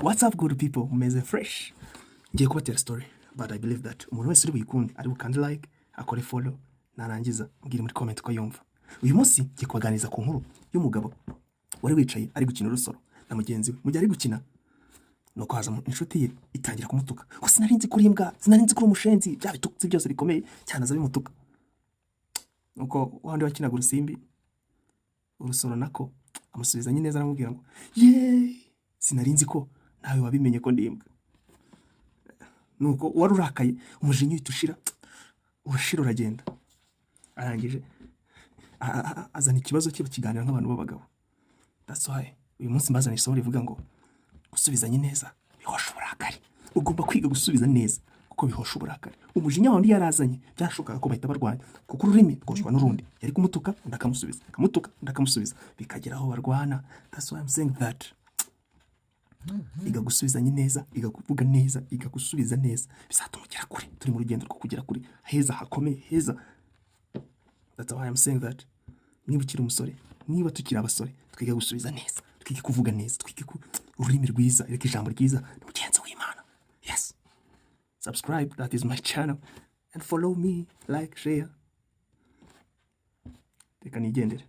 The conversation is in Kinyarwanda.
What's up good people, mumeze fresh? Ngiye kubatera story, but I believe that umuntu wese uri buyikunde ari bukande like, akore follow, narangiza mbwire muri comment ko yumva. Uyu munsi ngiye kubaganiriza ku nkuru y'umugabo wari wicaye ari gukina urusoro na mugenzi we. Mu gihe ari gukina nuko haza inshuti ye itangira kumutuka. Ko sinarinzi kuri imbwa, sinarinzi kuri umushenzi, bya bitutsi byose bikomeye cyane aza bimutuka. Nuko wandi wakinaga urusimbi urusoro nako amusubizanye neza aramubwira ngo sinarinzi ko nawe wabimenye ko ndi imbwa. Nuko wari urakaye umujinya uhita urashira uragenda. Arangije azana ikibazo cye bakiganira nk'abantu b'abagabo. That's why uyu munsi mbazana isomo rivuga ngo gusubizanye neza bihosha uburakari. Ugomba kwiga gusubiza neza kuko bihosha uburakari. Umujinya wandi yarazanye byashoboka ko bahita barwanya kuko ururimi rwoshwa n'urundi. Yari kumutuka ndakamusubiza, kamutuka ndakamusubiza, bikageraho barwana. That's why I'm saying that iga gusubizanye neza, iga kuvuga neza, iga gusubiza neza, bizatuma ugera kure. Turi mu rugendo rwo kugera kure heza hakomeye heza. That's why I'm saying that niba ukiri umusore, niba tukiri abasore, twiga gusubiza neza, twige kuvuga neza, twige ururimi rwiza, reka ijambo ryiza n'umugenzi w'Imana. Yes, subscribe, that is my channel, and follow me, like, share. Reka nigendere.